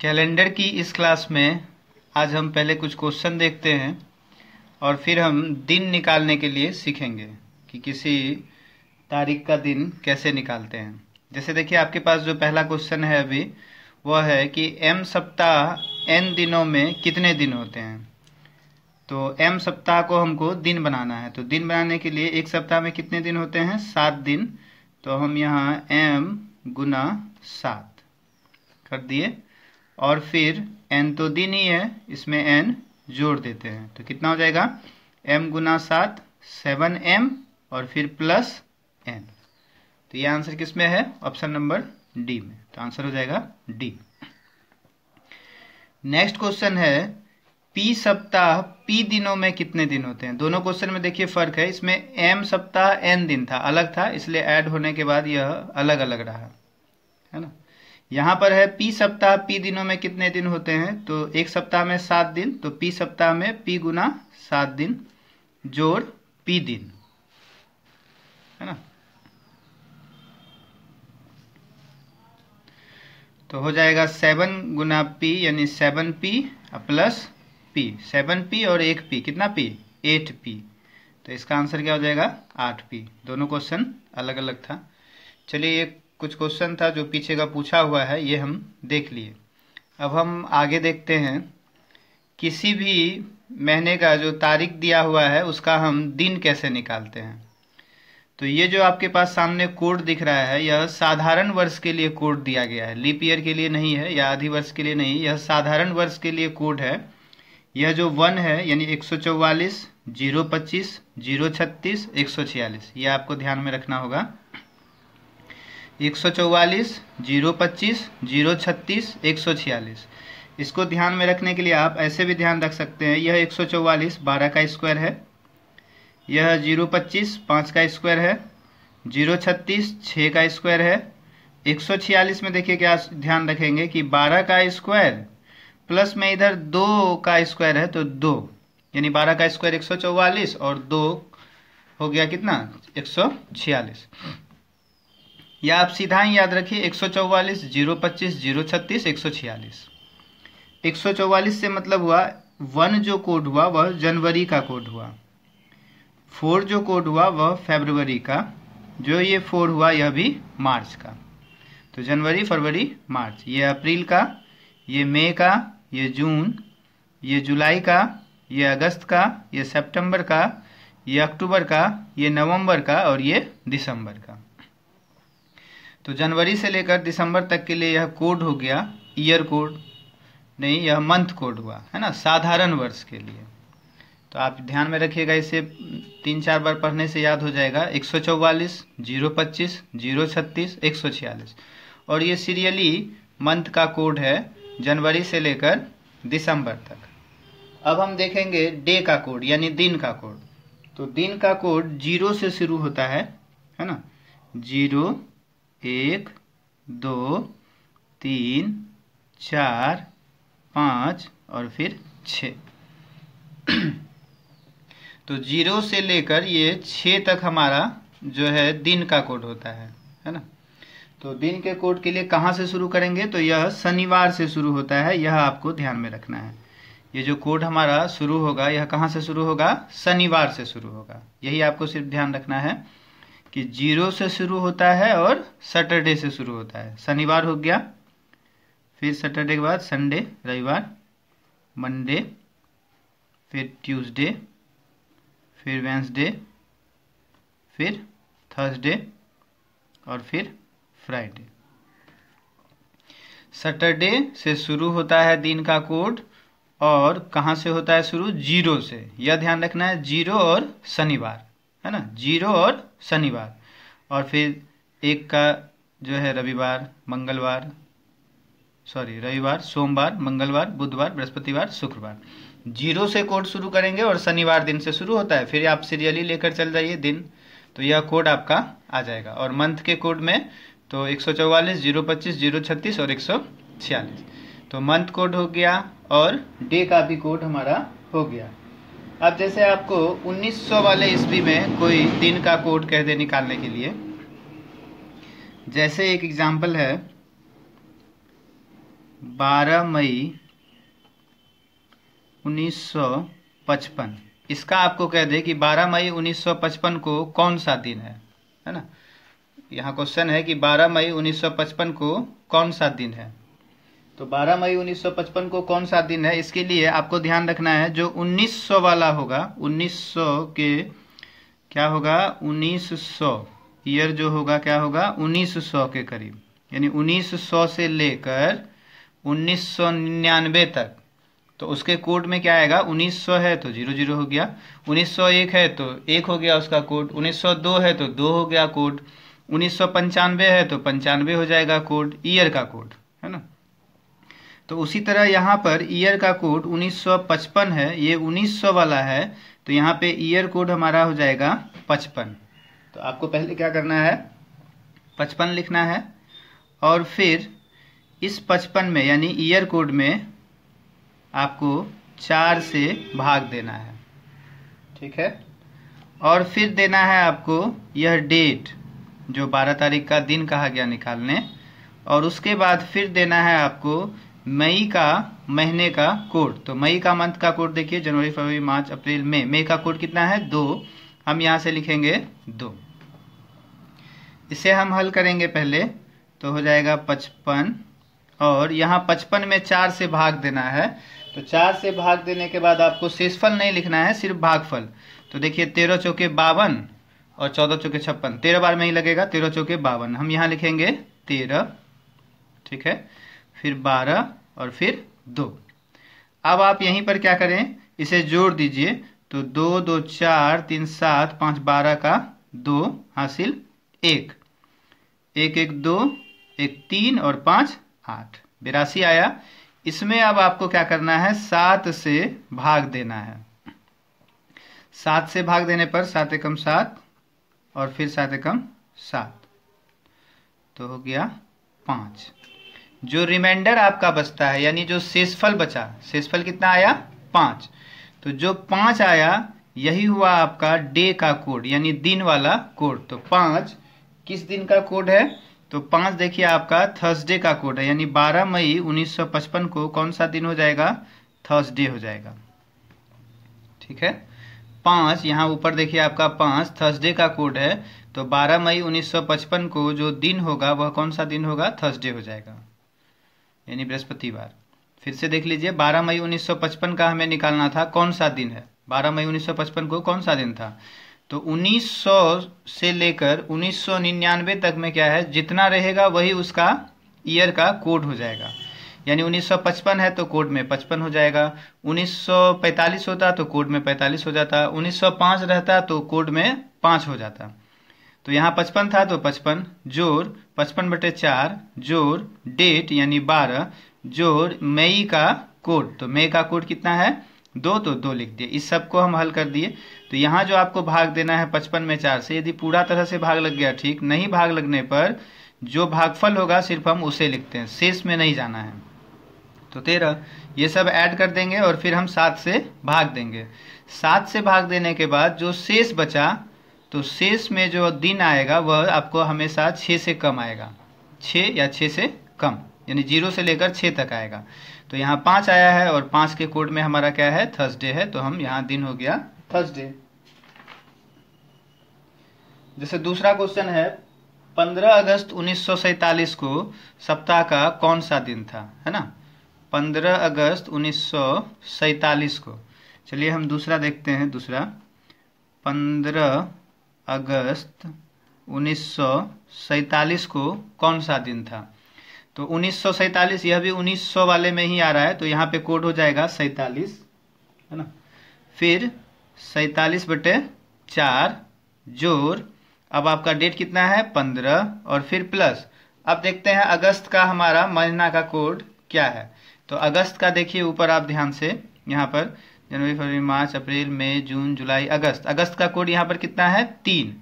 Calendar की इस class में आज हम पहले कुछ क्वेश्चन देखते हैं और फिर हम दिन निकालने के लिए सीखेंगे कि किसी तारीख का दिन कैसे निकालते हैं। जैसे देखिए आपके पास जो पहला क्वेश्चन है अभी वह है कि m सप्ताह n दिनों में कितने दिन होते हैं। तो m सप्ताह को हमको दिन बनाना है, तो दिन बनाने के लिए एक सप्ताह में कितने दिन होते हैं, 7 दिन। तो हम यहाँ m गुना 7 कर दिए और फिर n तो दिन ही है, इसमें n जोड़ देते हैं तो कितना हो जाएगा, m गुना 7 7m और फिर प्लस n। तो ये आंसर किस में है, ऑप्शन नंबर डी में। तो आंसर हो जाएगा डी। नेक्स्ट क्वेश्चन है p सप्ताह p दिनों में कितने दिन होते हैं। दोनों क्वेश्चन में देखिए फर्क है, इसमें m सप्ताह n दिन था, अलग था, इसलिए ऐड होने के बाद यह अलग अलग रहा है ना। यहाँ पर है p सप्ताह p दिनों में कितने दिन होते हैं, तो एक सप्ताह में 7 दिन, तो p सप्ताह में p गुना 7 दिन जोड़ p दिन, है ना। तो हो जाएगा 7 गुना p यानी 7p प्लस p, 7p और 1p कितना p, 8p। तो इसका आंसर क्या हो जाएगा, 8p। दोनों क्वेश्चन अलग अलग था। चलिए ये कुछ क्वेश्चन था जो पीछे का पूछा हुआ है, ये हम देख लिए। अब हम आगे देखते हैं, किसी भी महीने का जो तारीख दिया हुआ है उसका हम दिन कैसे निकालते हैं। तो ये जो आपके पास सामने कोड दिख रहा है, यह साधारण वर्ष के लिए कोड दिया गया है, लीप ईयर के लिए नहीं है या आधी वर्ष के लिए नहीं, यह साधारण वर्ष के लिए कोड है। यह जो 1 है यानी 144, 025, 036, 146, ये आपको ध्यान में रखना होगा। 144, 025, 036, 146, इसको ध्यान में रखने के लिए आप ऐसे भी ध्यान रख सकते हैं, यह 144 12 का स्क्वायर है, यह 025 5 का स्क्वायर है, 036 6 का स्क्वायर है। 146 में देखिए क्या ध्यान रखेंगे कि 12 का स्क्वायर प्लस में इधर 2 का स्क्वायर है, तो 2 यानी 12 का स्क्वायर 144 और 2 हो गया कितना, 146। या आप सीधा ही याद रखिए 144, 025, 036, 146। 144 से मतलब हुआ 1 जो कोड हुआ वह जनवरी का कोड हुआ, 4 जो कोड हुआ वह फरवरी का, जो ये 4 हुआ यह भी मार्च का। तो जनवरी फरवरी मार्च, ये अप्रैल का, ये मई का, ये जून, ये जुलाई का, ये अगस्त का, ये सितंबर का, ये अक्टूबर का, ये नवंबर का और ये दिसंबर का। तो जनवरी से लेकर दिसंबर तक के लिए यह कोड हो गया, ईयर कोड नहीं, यह मंथ कोड हुआ, है ना, साधारण वर्ष के लिए। तो आप ध्यान में रखिएगा, इसे 3-4 बार पढ़ने से याद हो जाएगा। 144, 025, 036, 146 और ये सीरियली मंथ का कोड है, जनवरी से लेकर दिसंबर तक। अब हम देखेंगे डे का कोड यानी दिन का कोड। तो दिन का कोड 0 से शुरू होता है ना, 0 1 2 3 4 5 और फिर 6। तो 0 से लेकर ये 6 तक हमारा जो है दिन का कोड होता है ना। तो दिन के कोड के लिए कहाँ से शुरू करेंगे, तो यह शनिवार से शुरू होता है, यह आपको ध्यान में रखना है। ये जो कोड हमारा शुरू होगा यह कहाँ से शुरू होगा, शनिवार से शुरू होगा। यही आपको सिर्फ ध्यान रखना है कि 0 से शुरू होता है और सैटरडे से शुरू होता है। शनिवार हो गया, फिर सैटरडे के बाद संडे, रविवार, मंडे, फिर ट्यूसडे, फिर वेंसडे, फिर थर्सडे और फिर फ्राइडे। सैटरडे से शुरू होता है दिन का कोड और कहाँ से होता है शुरू, 0 से। यह ध्यान रखना है, 0 और शनिवार, है ना, 0 और शनिवार। और फिर एक का जो है रविवार, मंगलवार, रविवार, सोमवार, मंगलवार, बुधवार, बृहस्पतिवार, शुक्रवार। 0 से कोड शुरू करेंगे और शनिवार दिन से शुरू होता है, फिर आप सीरियली लेकर चल जाइए दिन, तो यह कोड आपका आ जाएगा। और मंथ के कोड में तो 144, 025, 036 और 146, तो मंथ कोड हो गया और डे का भी कोड हमारा हो गया। अब जैसे आपको 1900 वाले ईस्वी में कोई दिन का कोड कह दे निकालने के लिए, जैसे एक एग्जाम्पल है 12 मई 1955। इसका आपको कह दे कि 12 मई 1955 को कौन सा दिन है ना। यहाँ क्वेश्चन है कि 12 मई 1955 को कौन सा दिन है। तो 12 मई 1955 को कौन सा दिन है, इसके लिए आपको ध्यान रखना है जो 1900 वाला होगा, 1900 के क्या होगा, 1900 ईयर जो होगा क्या होगा 1900 के करीब, यानी 1900 से लेकर 1999 तक। तो उसके कोड में क्या आएगा, 1900 है तो 00 हो गया, 1901 है तो 1 हो गया उसका कोड, 1902 है तो 2 हो गया कोड, 1995 है तो 95 हो जाएगा कोड, ईयर का कोड है ना। तो उसी तरह यहाँ पर ईयर का कोड 1955 है, ये 1900 वाला है, तो यहाँ पे ईयर कोड हमारा हो जाएगा 55। तो आपको पहले क्या करना है, 55 लिखना है और फिर इस 55 में यानी ईयर कोड में आपको 4 से भाग देना है, ठीक है। और फिर देना है आपको यह डेट जो 12 तारीख का दिन कहा गया निकालने, और उसके बाद फिर देना है आपको मई का महीने का कोड। तो मई का मंथ का कोड देखिए, जनवरी फरवरी मार्च अप्रैल मई का कोड कितना है 2, हम यहाँ से लिखेंगे 2। इसे हम हल करेंगे पहले, तो हो जाएगा 55 और यहाँ 55 में 4 से भाग देना है। तो 4 से भाग देने के बाद आपको शेषफल नहीं लिखना है, सिर्फ भागफल। तो देखिए 13 चौके 52 और 14 चौके 56, 13 बार में ही लगेगा, 13 चौके 52, हम यहाँ लिखेंगे 13, ठीक है, फिर 12 और फिर 2। अब आप यहीं पर क्या करें, इसे जोड़ दीजिए, तो 2 2 4 3 7 5 12 का 2 हासिल 1, 1 1 2 1 3 और 5 8, 82 आया। इसमें अब आपको क्या करना है, 7 से भाग देना है। 7 से भाग देने पर 7 एकम 7 और फिर 7 एकम 7, तो हो गया 5। जो रिमाइंडर आपका बचता है यानी जो शेषफल बचा, शेषफल कितना आया 5, तो जो 5 आया यही हुआ आपका डे का कोड यानी दिन वाला कोड। तो 5 किस दिन का कोड है, तो 5 देखिए आपका थर्सडे का कोड है, यानी 12 मई 1955 को कौन सा दिन हो जाएगा, थर्सडे हो जाएगा, ठीक है। 5 यहाँ ऊपर देखिए आपका 5 थर्सडे का कोड है, तो 12 मई 1955 को जो दिन होगा वह कौन सा दिन होगा, थर्सडे हो जाएगा, यानी बृहस्पतिवार। फिर से देख लीजिए, 12 मई 1955 का हमें निकालना था कौन सा दिन है, 12 मई 1955 को कौन सा दिन था, तो 1900 से लेकर 1999 तक में क्या है, जितना रहेगा वही उसका ईयर का कोड हो जाएगा। यानी 1955 है तो कोड में 55 हो जाएगा, 1945 होता तो कोड में 45 हो जाता, 1905 रहता तो कोड में 5 हो जाता। तो यहाँ 55 था तो 55 जोड़ 55/4 जोड़ डेट यानी 12 जोड़ मई का कोड, तो मई का कोड कितना है 2, तो 2 लिख दिए। इस सब को हम हल कर दिए। तो यहाँ जो आपको भाग देना है 55 में 4 से, यदि पूरा तरह से भाग लग गया ठीक, नहीं भाग लगने पर जो भागफल होगा सिर्फ हम उसे लिखते हैं, शेष में नहीं जाना है। तो 13 ये सब ऐड कर देंगे और फिर हम 7 से भाग देंगे। 7 से भाग देने के बाद जो शेष बचा, तो शेष में जो दिन आएगा वह आपको हमेशा 6 से कम आएगा, 6 या 6 से कम, यानी 0 से लेकर 6 तक आएगा। तो यहाँ 5 आया है और 5 के कोड में हमारा क्या है, थर्सडे है, तो हम यहाँ दिन हो गया थर्सडे। जैसे दूसरा क्वेश्चन है, 15 अगस्त 1947 को सप्ताह का कौन सा दिन था, है ना, 15 अगस्त 1947 को। चलिए हम दूसरा देखते हैं, दूसरा 15 अगस्त 1947 को कौन सा दिन था, तो 1947 यह भी 1900 वाले में ही आ रहा है, तो यहाँ पे कोड हो जाएगा 47, है ना, फिर 47/4 जोड़, अब आपका डेट कितना है 15 और फिर प्लस। अब देखते हैं अगस्त का हमारा महीना का कोड क्या है। तो अगस्त का देखिए ऊपर आप ध्यान से, यहाँ पर जनवरी फरवरी मार्च अप्रैल मई जून जुलाई अगस्त, अगस्त का कोड यहाँ पर कितना है 3,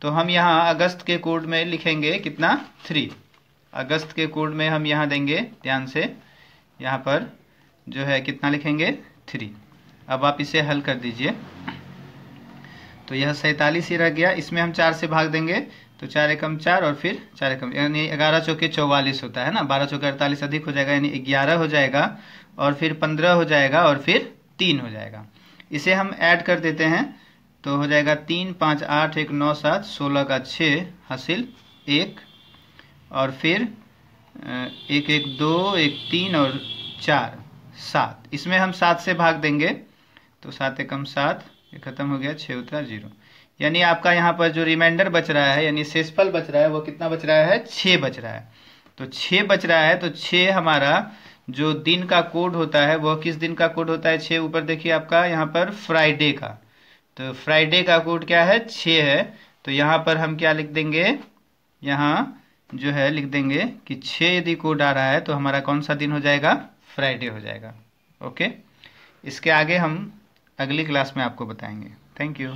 तो हम यहाँ अगस्त के कोड में लिखेंगे कितना 3, अगस्त के कोड में हम यहाँ देंगे ध्यान से, यहाँ पर जो है कितना लिखेंगे 3। अब आप इसे हल कर दीजिए, तो यह 47 ही रह गया, इसमें हम 4 से भाग देंगे तो 4 एकम 4 और फिर 4 एकम, यानी 11 चौके 44 होता है ना, 12 चौके 48 अधिक हो जाएगा, यानी 11 हो जाएगा और फिर 15 हो जाएगा और फिर 3 हो जाएगा। इसे हम ऐड कर देते हैं तो हो जाएगा 3 5 8 1 9 7 16 का 6 हासिल 1 और फिर 1 1 2 1 3 और 4 7। इसमें हम 7 से भाग देंगे तो 7 एकम 7, ये खत्म हो गया, 6 उतरा 0। यानी आपका यहाँ पर जो रिमाइंडर बच रहा है यानी शेषफल बच रहा है वो कितना बच रहा है, 6 बच रहा है। तो 6 बच रहा है तो 6 हमारा जो दिन का कोड होता है वह किस दिन का कोड होता है, 6 ऊपर देखिए आपका यहाँ पर फ्राइडे का, तो फ्राइडे का कोड क्या है, 6 है। तो यहाँ पर हम क्या लिख देंगे, यहाँ जो है लिख देंगे कि 6 यदि कोड आ रहा है तो हमारा कौन सा दिन हो जाएगा, फ्राइडे हो जाएगा। ओके, इसके आगे हम अगली क्लास में आपको बताएंगे। Thank you.